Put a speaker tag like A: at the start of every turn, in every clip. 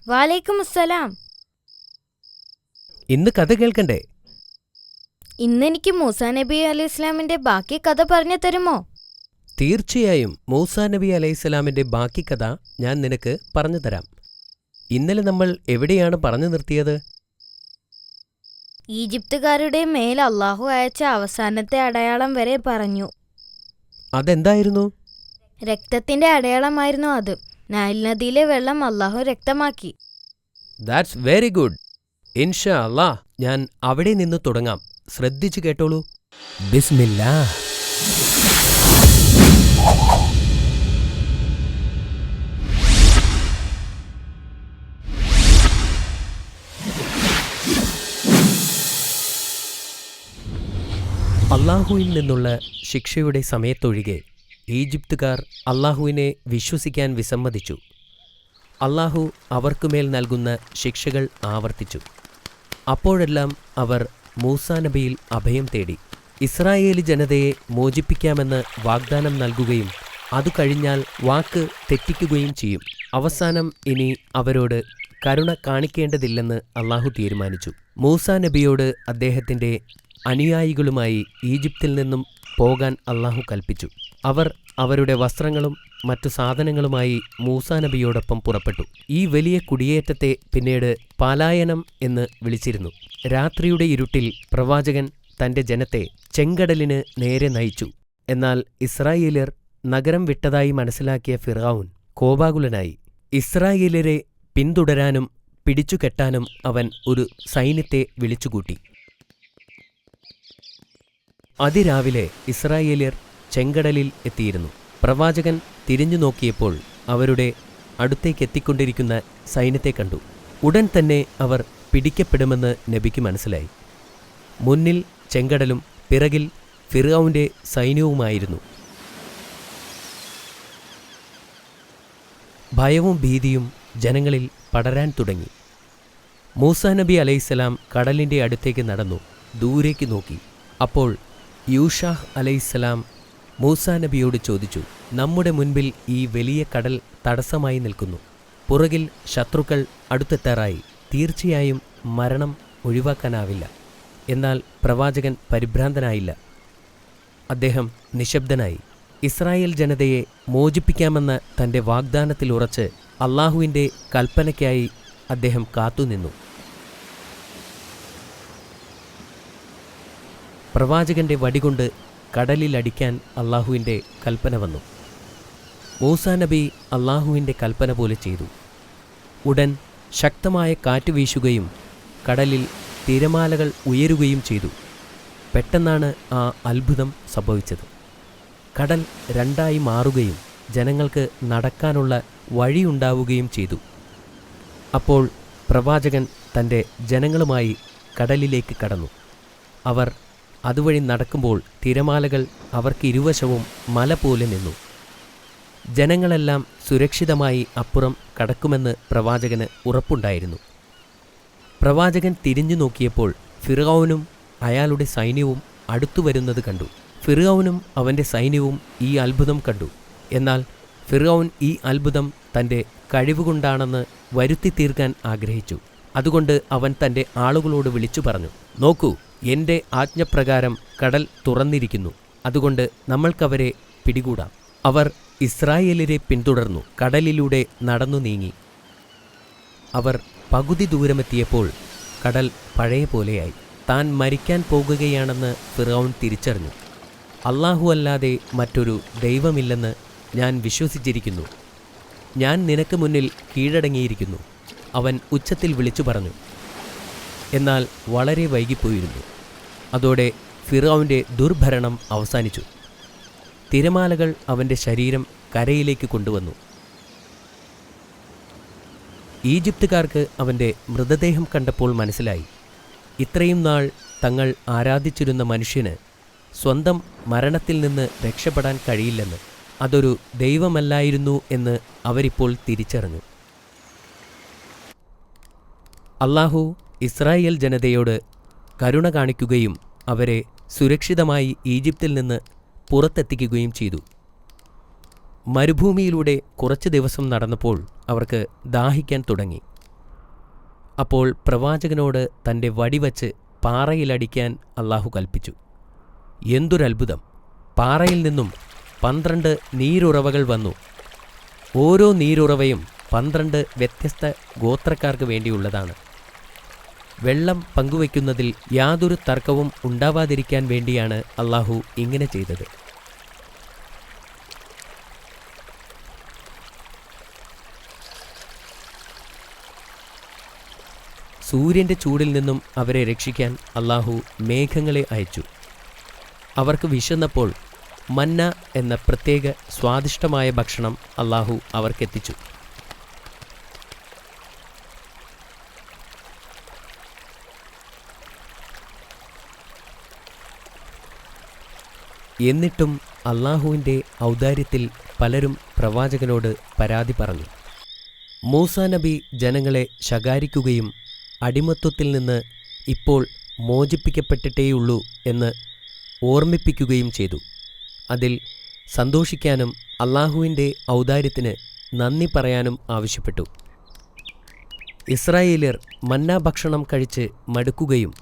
A: വാലൈക്കും അസ്സലാം.
B: ഇന്ന് കഥ കേൾക്കണ്ടേ?
A: ഇന്നെനിക്ക് മൂസാ നബി അലൈഹി ഇസ്ലാമിന്റെ ബാക്കി കഥ പറഞ്ഞു തരുമോ?
B: തീർച്ചയായും മൂസാ നബി അലൈഹിസ്സലാമിന്റെ ബാക്കി കഥ ഞാൻ നിനക്ക് പറഞ്ഞു തരാം. ഇന്നലെ നമ്മൾ എവിടെയാണ് പറഞ്ഞു നിർത്തിയത്?
A: ഈജിപ്തുകാരുടെ മേൽ അള്ളാഹു അയച്ച അവസാനത്തെ അടയാളം വരെ പറഞ്ഞു.
B: അതെന്തായിരുന്നു?
A: രക്തത്തിന്റെ അടയാളമായിരുന്നു അത്. നൈൽ നദിയിലെ വെള്ളം അള്ളാഹു രക്തമാക്കി.
B: That's very good. ഇൻഷാ അല്ലാ ഞാൻ അവിടെ നിന്ന് തുടങ്ങാം. ശ്രദ്ധിച്ചു കേട്ടോളൂ. ബിസ്മില്ലാ. അള്ളാഹുവിൽ നിന്നുള്ള ശിക്ഷയുടെ സമയത്തൊഴികെ ഈജിപ്തുകാർ അള്ളാഹുവിനെ വിശ്വസിക്കാൻ വിസമ്മതിച്ചു. അള്ളാഹു അവർക്കുമേൽ നൽകുന്ന ശിക്ഷകൾ ആവർത്തിച്ചു. അപ്പോഴെല്ലാം അവർ മൂസാ നബിയിൽ അഭയം തേടി. ഇസ്രായേലി ജനതയെ മോചിപ്പിക്കാമെന്ന് വാഗ്ദാനം നൽകുകയും അതു കഴിഞ്ഞാൽ വാക്ക് തെറ്റിക്കുകയും ചെയ്യും. അവസാനം ഇനി അവരോട് കരുണ കാണിക്കേണ്ടതില്ലെന്ന് അള്ളാഹു തീരുമാനിച്ചു. മൂസാ നബിയോട് അദ്ദേഹത്തിൻ്റെ അനുയായികളുമായി ഈജിപ്തിൽ നിന്നും പോകാൻ അള്ളാഹു കൽപ്പിച്ചു. അവർ അവരുടെ വസ്ത്രങ്ങളും മറ്റു സാധനങ്ങളുമായി മൂസാ നബിയോടൊപ്പം പുറപ്പെട്ടു. ഈ വലിയ കുടിയേറ്റത്തെ പിന്നീട് പലായനം എന്ന് വിളിച്ചിരുന്നു. രാത്രിയുടെ ഇരുട്ടിൽ പ്രവാചകൻ തന്റെ ജനത്തെ ചെങ്കടലിന് നേരെ നയിച്ചു. എന്നാൽ ഇസ്രായേല്യർ നഗരം വിട്ടതായി മനസ്സിലാക്കിയ ഫിർഔൻ കോപാകുലനായി. ഇസ്രായേല്യരെ പിന്തുടരാനും പിടിച്ചുകെട്ടാനും അവൻ ഒരു സൈന്യത്തെ വിളിച്ചുകൂട്ടി. അതിരാവിലെ ഇസ്രായേല്യർ ചെങ്കടലിൽ എത്തിയിരുന്നു. പ്രവാചകൻ തിരിഞ്ഞു നോക്കിയപ്പോൾ അവരുടെ അടുത്തേക്കെത്തിക്കൊണ്ടിരിക്കുന്ന സൈന്യത്തെ കണ്ടു. ഉടൻ തന്നെ അവർ പിടിക്കപ്പെടുമെന്ന് നബിക്ക് മനസ്സിലായി. മുന്നിൽ ചെങ്കടലും പിറകിൽ ഫിർഔന്റെ സൈന്യവുമായിരുന്നു. ഭയവും ഭീതിയും ജനങ്ങളിൽ പടരാൻ തുടങ്ങി. മൂസാ നബി അലൈഹിസ്സലാം കടലിൻ്റെ അടുത്തേക്ക് നടന്നു ദൂരേക്ക് നോക്കി. അപ്പോൾ യൂഷാഹ് അലൈഹിസ്സലാം മൂസാ നബിയോട് ചോദിച്ചു, നമ്മുടെ മുൻപിൽ ഈ വലിയ കടൽ തടസ്സമായി നിൽക്കുന്നു. പുറകിൽ ശത്രുക്കൾ അടുത്തെത്താറായി. തീർച്ചയായും മരണം ഒഴിവാക്കാനാവില്ല. എന്നാൽ പ്രവാചകൻ പരിഭ്രാന്തനായില്ല. അദ്ദേഹം നിശബ്ദനായി. ഇസ്രായേൽ ജനതയെ മോചിപ്പിക്കാമെന്ന തൻ്റെ വാഗ്ദാനത്തിൽ ഉറച്ച് അള്ളാഹുവിൻ്റെ കൽപ്പനയ്ക്കായി അദ്ദേഹം കാത്തുനിന്നു. പ്രവാചകന്റെ വടികൊണ്ട് കടലിലടിക്കാൻ അള്ളാഹുവിൻ്റെ കൽപ്പന വന്നു. മൂസാ നബി അള്ളാഹുവിൻ്റെ കൽപ്പന പോലെ ചെയ്തു. ഉടൻ ശക്തമായ കാറ്റ് വീശുകയും കടലിൽ തിരമാലകൾ ഉയരുകയും ചെയ്തു. പെട്ടെന്നാണ് ആ അത്ഭുതം സംഭവിച്ചത്. കടൽ രണ്ടായി മാറുകയും ജനങ്ങൾക്ക് നടക്കാനുള്ള വഴിയുണ്ടാവുകയും ചെയ്തു. അപ്പോൾ പ്രവാചകൻ തൻ്റെ ജനങ്ങളുമായി കടലിലേക്ക് കടന്നു. അവർ അതുവഴി നടക്കുമ്പോൾ തിരമാലകൾ അവർക്ക് ഇരുവശവും മല പോലെ നിന്നു. ജനങ്ങളെല്ലാം സുരക്ഷിതമായി അപ്പുറം കടക്കുമെന്ന് പ്രവാചകന് ഉറപ്പുണ്ടായിരുന്നു. പ്രവാചകൻ തിരിഞ്ഞു നോക്കിയപ്പോൾ ഫിർഔനും അയാളുടെ സൈന്യവും അടുത്തുവരുന്നത് കണ്ടു. ഫിർഔനും അവൻ്റെ സൈന്യവും ഈ അത്ഭുതം കണ്ടു. എന്നാൽ ഫിർഔൻ ഈ അത്ഭുതം തൻ്റെ കഴിവുകൊണ്ടാണെന്ന് വരുത്തി തീർക്കാൻ ആഗ്രഹിച്ചു. അതുകൊണ്ട് അവൻ തൻ്റെ ആളുകളോട് വിളിച്ചു പറഞ്ഞു, നോക്കൂ, എൻ്റെ ആജ്ഞപ്രകാരം കടൽ തുറന്നിരിക്കുന്നു. അതുകൊണ്ട് നമ്മൾക്കവരെ പിടികൂടാം. അവർ ഇസ്രായേലിനെ പിന്തുടർന്നു കടലിലൂടെ നടന്നു നീങ്ങി. അവർ പകുതി ദൂരമെത്തിയപ്പോൾ കടൽ പഴയ പോലെയായി. താൻ മരിക്കാൻ പോകുകയാണെന്ന് ഫിർഔൻ തിരിച്ചറിഞ്ഞു. അല്ലാഹു അല്ലാതെ മറ്റൊരു ദൈവമില്ലെന്ന് ഞാൻ വിശ്വസിച്ചിരിക്കുന്നു. ഞാൻ നിനക്ക് മുന്നിൽ കീഴടങ്ങിയിരിക്കുന്നു, അവൻ ഉച്ചത്തിൽ വിളിച്ചു പറഞ്ഞു. എന്നാൽ വളരെ വൈകിപ്പോയിരുന്നു. അതോടെ ഫിർഔന്റെ ദുർഭരണം അവസാനിച്ചു. തിരമാലകൾ അവൻ്റെ ശരീരം കരയിലേക്ക് കൊണ്ടുവന്നു. ഈജിപ്തുകാർക്ക് അവൻ്റെ മൃതദേഹം കണ്ടപ്പോൾ മനസ്സിലായി, ഇത്രയും നാൾ തങ്ങൾ ആരാധിച്ചിരുന്ന മനുഷ്യന് സ്വന്തം മരണത്തിൽ നിന്ന് രക്ഷപ്പെടാൻ കഴിയില്ലെന്ന്, അതൊരു ദൈവമല്ലായിരുന്നു എന്ന് അവരിപ്പോൾ തിരിച്ചറിഞ്ഞു. അള്ളാഹു ഇസ്രായേൽ ജനതയോട് കരുണ കാണിക്കുകയും അവരെ സുരക്ഷിതമായി ഈജിപ്തിൽ നിന്ന് പുറത്തെത്തിക്കുകയും ചെയ്തു. മരുഭൂമിയിലൂടെ കുറച്ച് ദിവസം നടന്നപ്പോൾ അവർക്ക് ദാഹിക്കാൻ തുടങ്ങി. അപ്പോൾ പ്രവാചകനോട് തൻ്റെ വടിവച്ച് പാറയിലടിക്കാൻ അല്ലാഹു കൽപ്പിച്ചു. എന്തൊരത്ഭുതം! പാറയിൽ നിന്നും 12 നീരുറവകൾ വന്നു. ഓരോ നീരുറവയും 12 വ്യത്യസ്ത ഗോത്രക്കാർക്ക് വേണ്ടിയുള്ളതാണ്. വെള്ളം പങ്കുവയ്ക്കുന്നതിൽ യാതൊരു തർക്കവും ഉണ്ടാവാതിരിക്കാൻ വേണ്ടിയാണ് അല്ലാഹു ഇങ്ങനെ ചെയ്തത്. സൂര്യൻ്റെ ചൂടിൽ നിന്നും അവരെ രക്ഷിക്കാൻ അല്ലാഹു മേഘങ്ങളെ അയച്ചു. അവർക്ക് വിശന്നപ്പോൾ മന്ന എന്ന പ്രത്യേക സ്വാദിഷ്ടമായ ഭക്ഷണം അല്ലാഹു അവർക്കെത്തിച്ചു. എന്നിട്ടും അല്ലാഹുവിൻ്റെ ഔദാര്യത്തിൽ പലരും പ്രവാചകനോട് പരാതി പറഞ്ഞു. മൂസാ നബി ജനങ്ങളെ ശകാരിക്കുകയും അടിമത്വത്തിൽ നിന്ന് ഇപ്പോൾ മോചിപ്പിക്കപ്പെട്ടിട്ടേയുള്ളൂ എന്ന് ഓർമ്മിപ്പിക്കുകയും ചെയ്തു. അതിൽ സന്തോഷിക്കാനും അല്ലാഹുവിൻ്റെ ഔദാര്യത്തിന് നന്ദി പറയാനും ആവശ്യപ്പെട്ടു. ഇസ്രായേല്യർ മന്ന ഭക്ഷണം കഴിച്ച് മടുക്കുകയും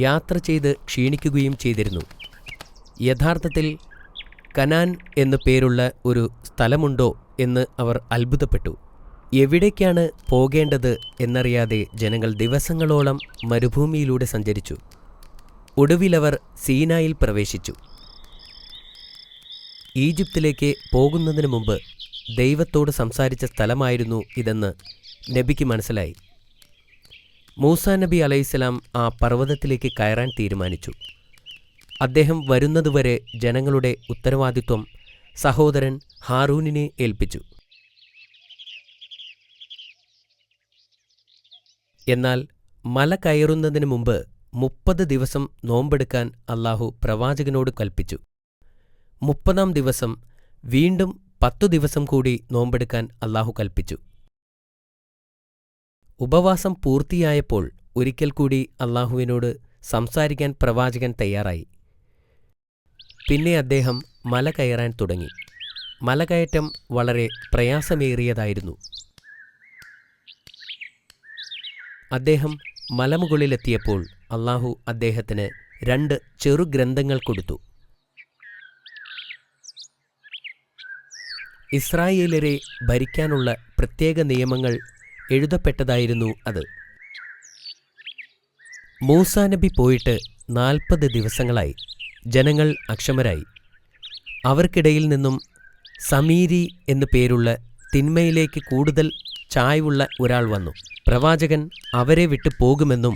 B: യാത്ര ചെയ്ത് ക്ഷീണിക്കുകയും ചെയ്തിരുന്നു. യഥാർത്ഥത്തിൽ കനാൻ എന്നു പേരുള്ള ഒരു സ്ഥലമുണ്ടോ എന്ന് അവർ അത്ഭുതപ്പെട്ടു. എവിടേക്കാണ് പോകേണ്ടത് എന്നറിയാതെ ജനങ്ങൾ ദിവസങ്ങളോളം മരുഭൂമിയിലൂടെ സഞ്ചരിച്ചു. ഒടുവിലവർ സീനായിൽ പ്രവേശിച്ചു. ഈജിപ്തിലേക്ക് പോകുന്നതിന് മുമ്പ് ദൈവത്തോട് സംസാരിച്ച സ്ഥലമായിരുന്നു ഇതെന്ന് നബിക്ക് മനസ്സിലായി. മൂസാ നബി അലൈഹിസ്സലാം ആ പർവ്വതത്തിലേക്ക് കയറാൻ തീരുമാനിച്ചു. അദ്ദേഹം വരുന്നതുവരെ ജനങ്ങളുടെ ഉത്തരവാദിത്വം സഹോദരൻ ഹാറൂനിനെ ഏൽപ്പിച്ചു. എന്നാൽ മല കയറുന്നതിന് മുമ്പ് 30 ദിവസം നോമ്പെടുക്കാൻ അല്ലാഹു പ്രവാചകനോട് കൽപ്പിച്ചു. 30-ാം ദിവസം വീണ്ടും 10 ദിവസം കൂടി നോമ്പെടുക്കാൻ അല്ലാഹു കൽപ്പിച്ചു. ഉപവാസം പൂർത്തിയായപ്പോൾ ഒരിക്കൽ കൂടി അല്ലാഹുവിനോട് സംസാരിക്കാൻ പ്രവാചകൻ തയ്യാറായി. പിന്നെ അദ്ദേഹം മല കയറാൻ തുടങ്ങി. മലകയറ്റം വളരെ പ്രയാസമേറിയതായിരുന്നു. അദ്ദേഹം മലമുകളിലെത്തിയപ്പോൾ അല്ലാഹു അദ്ദേഹത്തിന് 2 ചെറുഗ്രന്ഥങ്ങൾ കൊടുത്തു. ഇസ്രായേലരെ ഭരിക്കാനുള്ള പ്രത്യേക നിയമങ്ങൾ എഴുതപ്പെട്ടതായിരുന്നു അത്. മൂസാ നബി പോയിട്ട് 40 ദിവസങ്ങളായി. ജനങ്ങൾ അക്ഷമരായി. അവർക്കിടയിൽ നിന്നും സമീരി എന്നു പേരുള്ള തിന്മയിലേക്ക് കൂടുതൽ ചായ്വുള്ള ഒരാൾ വന്നു. പ്രവാചകൻ അവരെ വിട്ടു പോകുമെന്നും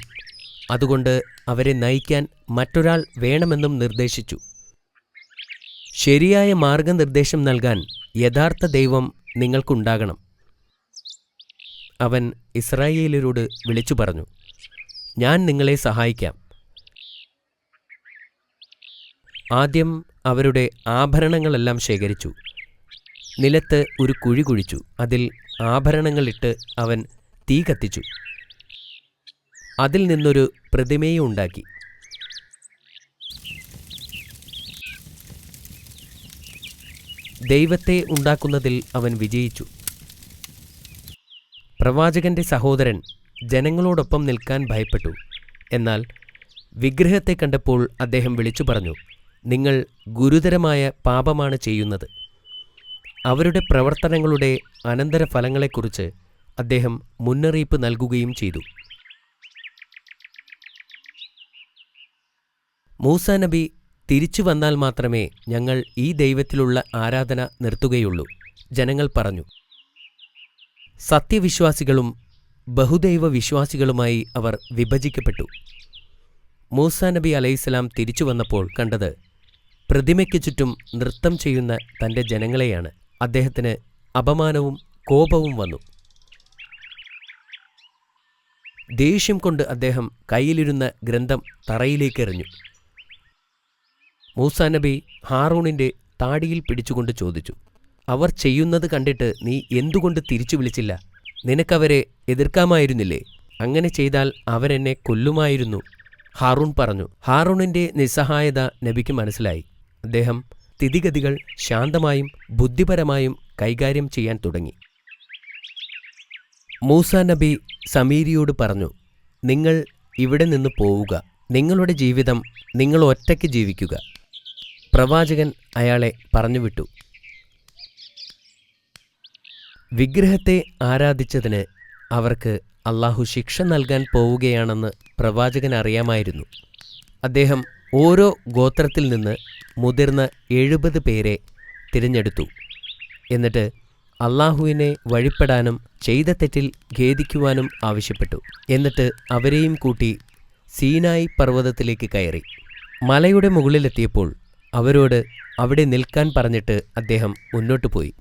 B: അതുകൊണ്ട് അവരെ നയിക്കാൻ മറ്റൊരാൾ വേണമെന്നും നിർദ്ദേശിച്ചു. ശരിയായ മാർഗനിർദ്ദേശം നൽകാൻ യഥാർത്ഥ ദൈവം നിങ്ങൾക്കുണ്ടാകണം. അവൻ ഇസ്രായേല്യരോട് വിളിച്ചു പറഞ്ഞു, ഞാൻ നിങ്ങളെ സഹായിക്കാം. ആദ്യം അവരുടെ ആഭരണങ്ങളെല്ലാം ശേഖരിച്ചു. നിലത്ത് ഒരു കുഴി കുഴിച്ചു. അതിൽ ആഭരണങ്ങളിട്ട് അവൻ തീ കത്തിച്ചു. അതിൽ നിന്നൊരു പ്രതിമയെ ഉണ്ടാക്കി. ദൈവത്തെ ഉണ്ടാക്കുന്നതിൽ അവൻ വിജയിച്ചു. പ്രവാചകന്റെ സഹോദരൻ ജനങ്ങളോടൊപ്പം നിൽക്കാൻ ഭയപ്പെട്ടു. എന്നാൽ വിഗ്രഹത്തെ കണ്ടപ്പോൾ അദ്ദേഹം വിളിച്ചു പറഞ്ഞു, നിങ്ങൾ ഗുരുതരമായ പാപമാണ് ചെയ്യുന്നത്. അവരുടെ പ്രവർത്തനങ്ങളുടെ അനന്തരഫലങ്ങളെക്കുറിച്ച് അദ്ദേഹം മുന്നറിയിപ്പ് നൽകുകയും ചെയ്തു. മൂസാ നബി തിരിച്ചു വന്നാൽ മാത്രമേ ഞങ്ങൾ ഈ ദൈവത്തിലുള്ള ആരാധന നിർത്തുകയുള്ളൂ. ജനങ്ങൾ പറഞ്ഞു. സത്യവിശ്വാസികളും ബഹുദൈവ വിശ്വാസികളുമായി അവർ വിഭജിക്കപ്പെട്ടു. മൂസാ നബി അലൈഹിസ്സലാം തിരിച്ചു വന്നപ്പോൾ കണ്ടത് പ്രതിമയ്ക്ക് ചുറ്റും നൃത്തം ചെയ്യുന്ന തൻ്റെ ജനങ്ങളെയാണ്. അദ്ദേഹത്തിന് അപമാനവും കോപവും വന്നു. ദേഷ്യം കൊണ്ട് അദ്ദേഹം കയ്യിലിരുന്ന ഗ്രന്ഥം തറയിലേക്കെറിഞ്ഞു. മൂസാ നബി ഹാറൂണിൻ്റെ താടിയിൽ പിടിച്ചുകൊണ്ട് ചോദിച്ചു, അവർ ചെയ്യുന്നത് കണ്ടിട്ട് നീ എന്തുകൊണ്ട് തിരിച്ചു വിളിച്ചില്ല? നിനക്കവരെ എതിർക്കാമായിരുന്നില്ലേ? അങ്ങനെ ചെയ്താൽ അവരെന്നെ കൊല്ലുമായിരുന്നു. ഹാറൂൺ പറഞ്ഞു. ഹാറൂണിൻ്റെ നിസ്സഹായത നബിക്ക് മനസ്സിലായി. അദ്ദേഹം സ്ഥിതിഗതികൾ ശാന്തമായും ബുദ്ധിപരമായും കൈകാര്യം ചെയ്യാൻ തുടങ്ങി. മൂസാ നബി സമീരിയോട് പറഞ്ഞു, നിങ്ങൾ ഇവിടെ നിന്ന് പോവുക, നിങ്ങളുടെ ജീവിതം നിങ്ങൾ ഒറ്റയ്ക്ക് ജീവിക്കുക. പ്രവാചകൻ അയാളെ പറഞ്ഞുവിട്ടു. വിഗ്രഹത്തെ ആരാധിച്ചതിന് അവർക്ക് അള്ളാഹു ശിക്ഷ നൽകാൻ പോവുകയാണെന്ന് പ്രവാചകൻ അറിയാമായിരുന്നു. അദ്ദേഹം ഓരോ ഗോത്രത്തിൽ നിന്ന് മുതിർന്ന 70 പേരെ തിരഞ്ഞെടുത്തു. എന്നിട്ട് അള്ളാഹുവിനെ വഴിപ്പെടാനും ചെയ്ത തെറ്റിൽ ഖേദിക്കുവാനും ആവശ്യപ്പെട്ടു. എന്നിട്ട് അവരെയും കൂട്ടി സീനായി പർവ്വതത്തിലേക്ക് കയറി. മലയുടെ മുകളിലെത്തിയപ്പോൾ അവരോട് അവിടെ നിൽക്കാൻ പറഞ്ഞിട്ട് അദ്ദേഹം മുന്നോട്ടു പോയി.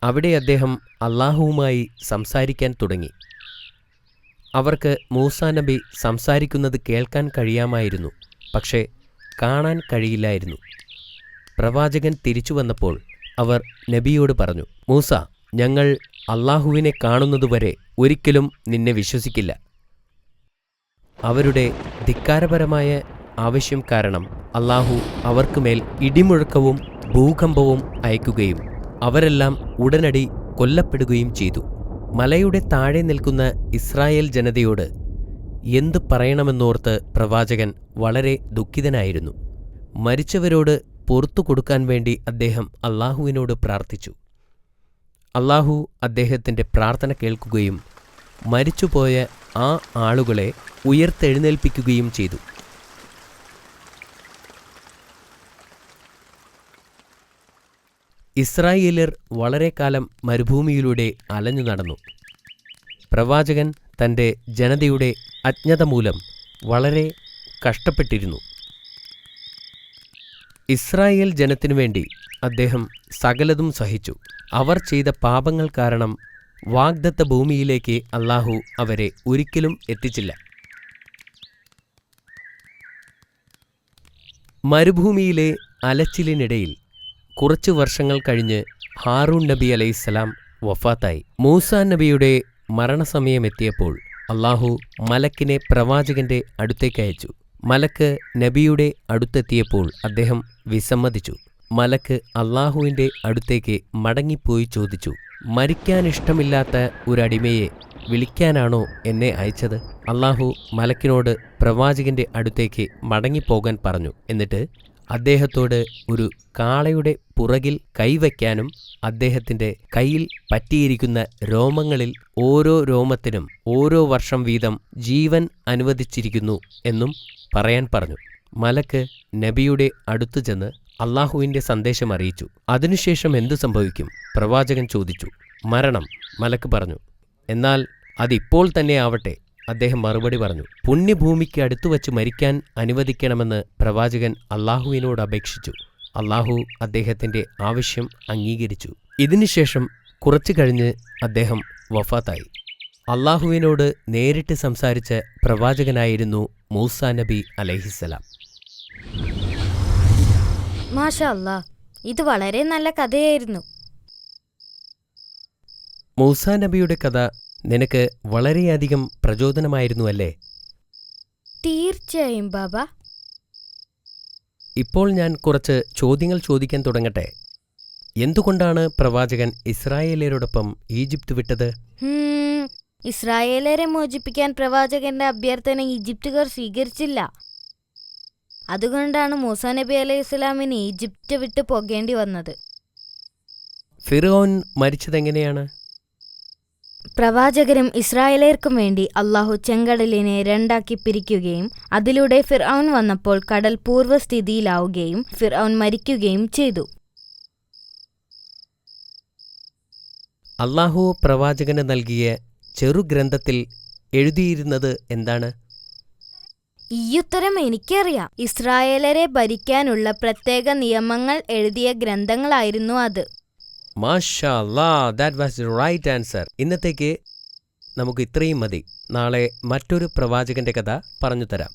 B: അവിടെ അദ്ദേഹം അള്ളാഹുവുമായി സംസാരിക്കാൻ തുടങ്ങി. അവർക്ക് മൂസാ നബി സംസാരിക്കുന്നത് കേൾക്കാൻ കഴിയാമായിരുന്നു, പക്ഷേ കാണാൻ കഴിയില്ലായിരുന്നു. പ്രവാചകൻ തിരിച്ചു വന്നപ്പോൾ അവർ നബിയോട് പറഞ്ഞു, മൂസ, ഞങ്ങൾ അള്ളാഹുവിനെ കാണുന്നതുവരെ ഒരിക്കലും നിന്നെ വിശ്വസിക്കില്ല. അവരുടെ ധിക്കാരപരമായ ആവശ്യം കാരണം അള്ളാഹു അവർക്കുമേൽ ഇടിമുഴക്കവും ഭൂകമ്പവും അയക്കുകയും അവരെല്ലാം ഉടനടി കൊല്ലപ്പെടുകയും ചെയ്തു. മലയുടെ താഴെ നിൽക്കുന്ന ഇസ്രായേൽ ജനതയോട് എന്തു പറയണമെന്നോർത്ത് പ്രവാചകൻ വളരെ ദുഃഖിതനായിരുന്നു. മരിച്ചവരോട് പുറത്തു കൊടുക്കാൻ വേണ്ടി അദ്ദേഹം അള്ളാഹുവിനോട് പ്രാർത്ഥിച്ചു. അള്ളാഹു അദ്ദേഹത്തിൻ്റെ പ്രാർത്ഥന കേൾക്കുകയും മരിച്ചുപോയ ആ ആളുകളെ ഉയർത്തെഴുന്നേൽപ്പിക്കുകയും ചെയ്തു. ഇസ്രായേല്യർ വളരെ കാലം മരുഭൂമിയിലൂടെ അലഞ്ഞു നടന്നു. പ്രവാചകൻ തൻ്റെ ജനതയുടെ അജ്ഞത മൂലം വളരെ കഷ്ടപ്പെട്ടിരുന്നു. ഇസ്രായേൽ ജനത്തിനു വേണ്ടി അദ്ദേഹം സകലതും സഹിച്ചു. അവർ ചെയ്ത പാപങ്ങൾ കാരണം വാഗ്ദത്ത ഭൂമിയിലേക്ക് അള്ളാഹു അവരെ ഒരിക്കലും എത്തിച്ചില്ല. മരുഭൂമിയിലെ അലച്ചിലിനിടയിൽ കുറച്ചു വർഷങ്ങൾ കഴിഞ്ഞ് ഹാറൂൺ നബി അലൈഹിസ്സലാം വഫാത്തായി. മൂസാ നബിയുടെ മരണസമയമെത്തിയപ്പോൾ അള്ളാഹു മലക്കിനെ പ്രവാചകന്റെ അടുത്തേക്ക് അയച്ചു. മലക്ക് നബിയുടെ അടുത്തെത്തിയപ്പോൾ അദ്ദേഹം വിസമ്മതിച്ചു. മലക്ക് അള്ളാഹുവിൻ്റെ അടുത്തേക്ക് മടങ്ങിപ്പോയി ചോദിച്ചു, മരിക്കാനിഷ്ടമില്ലാത്ത ഒരടിമയെ വിളിക്കാനാണോ എന്നെ അയച്ചത്? അള്ളാഹു മലക്കിനോട് പ്രവാചകന്റെ അടുത്തേക്ക് മടങ്ങിപ്പോകാൻ പറഞ്ഞു. എന്നിട്ട് അദ്ദേഹത്തോട് ഒരു കാളയുടെ പുറകിൽ കൈവയ്ക്കാനും അദ്ദേഹത്തിൻ്റെ കയ്യിൽ പറ്റിയിരിക്കുന്ന രോമങ്ങളിൽ ഓരോ രോമത്തിനും ഓരോ വർഷം വീതം ജീവൻ അനുവദിച്ചിരിക്കുന്നു എന്നും പറയാൻ പറഞ്ഞു. മലക്ക് നബിയുടെ അടുത്തു ചെന്ന് അള്ളാഹുവിൻ്റെ സന്ദേശം അറിയിച്ചു. അതിനുശേഷം എന്തു സംഭവിക്കും? പ്രവാചകൻ ചോദിച്ചു. മരണം, മലക്ക് പറഞ്ഞു. എന്നാൽ അതിപ്പോൾ തന്നെ ആവട്ടെ, അദ്ദേഹം മറുപടി പറഞ്ഞു. പുണ്യഭൂമിക്ക് അടുത്തുവച്ച് മരിക്കാൻ അനുവദിക്കണമെന്ന് പ്രവാചകൻ അള്ളാഹുവിനോട് അപേക്ഷിച്ചു. അള്ളാഹു അദ്ദേഹത്തിൻ്റെ ആവശ്യം അംഗീകരിച്ചു. ഇതിനുശേഷം കുറച്ചു കഴിഞ്ഞ് അദ്ദേഹം വഫാത്തായി. അള്ളാഹുവിനോട് നേരിട്ട് സംസാരിച്ച പ്രവാചകനായിരുന്നു മൂസാ നബി അലൈഹിസ്സലാം.
A: മാഷാ അല്ലാ, ഇത് വളരെ നല്ല കഥയായിരുന്നു.
B: മൂസാ നബിയുടെ കഥ നിനക്ക് വളരെയധികം പ്രചോദനമായിരുന്നു അല്ലേ?
A: തീർച്ചയായും ബാബ.
B: ഇപ്പോൾ ഞാൻ കുറച്ച് ചോദ്യങ്ങൾ ചോദിക്കാൻ തുടങ്ങട്ടെ. എന്തുകൊണ്ടാണ് പ്രവാചകൻ ഇസ്രായേലരോടൊപ്പം ഈജിപ്ത് വിട്ടത്?
A: ഇസ്രായേലരെ മോചിപ്പിക്കാൻ പ്രവാചകന്റെ അഭ്യർത്ഥന ഈജിപ്തുകാർ സ്വീകരിച്ചില്ല. അതുകൊണ്ടാണ് മൂസാ നബി അലൈഹി സ്വലാമിന് ഈജിപ്റ്റ് വിട്ട് പോകേണ്ടി വന്നത്.
B: ഫിർഔൻ മരിച്ചതെങ്ങനെയാണ്?
A: പ്രവാചകരും ഇസ്രായേലർക്കും വേണ്ടി അള്ളാഹു ചെങ്കടലിനെ രണ്ടാക്കി പിരിക്കുകയും അതിലൂടെ ഫിർഔൻ വന്നപ്പോൾ കടൽ പൂർവ്വസ്ഥിതിയിലാവുകയും ഫിർഔൻ മരിക്കുകയും ചെയ്തു.
B: അള്ളാഹു പ്രവാചകന് നൽകിയ ചെറുഗ്രന്ഥത്തിൽ എഴുതിയിരുന്നത് എന്താണ്?
A: ഈയുത്തരം എനിക്കറിയാം. ഇസ്രായേലരെ ഭരിക്കാനുള്ള പ്രത്യേക നിയമങ്ങൾ എഴുതിയ ഗ്രന്ഥങ്ങളായിരുന്നു അത്.
B: മാഷാ അല്ലാ, that was the right answer. ഇന്നത്തേക്ക് നമുക്ക് ഇത്രയും മതി. നാളെ മറ്റൊരു പ്രവാചകന്റെ കഥ പറഞ്ഞു തരാം.